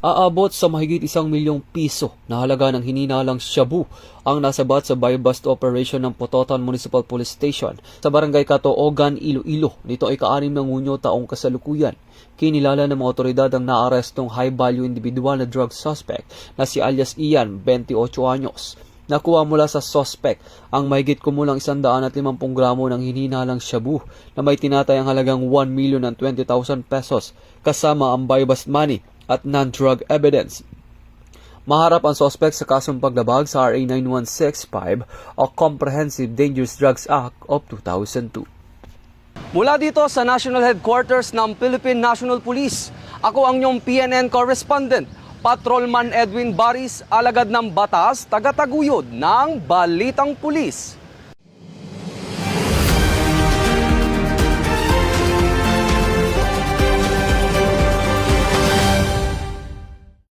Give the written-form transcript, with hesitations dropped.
Aabot sa mahigit 1 milyong piso na halaga ng hininalang shabu ang nasabat sa buy-bust operation ng Pototan Municipal Police Station sa Barangay Catoogan, Iloilo. Nito ay ka-6 ng Hunyo taong kasalukuyan. Kinilala ng mga otoridad ang naarestong high-value individual na drug suspect na si alias Ian, 28 anyos. Nakuha mula sa suspect ang mahigit kumulang 150 gramo ng hininalang shabu na may tinatayang halagang 1,020,000 pesos kasama ang buy-bust money at non-drug evidence. Maharap ang suspect sa kasong paglabag sa RA 9165 o Comprehensive Dangerous Drugs Act of 2002. Mula dito sa National Headquarters ng Philippine National Police, ako ang inyong PNN correspondent, Patrolman Edwin Baris, alagad ng batas, taga-taguyod ng Balitang Pulis.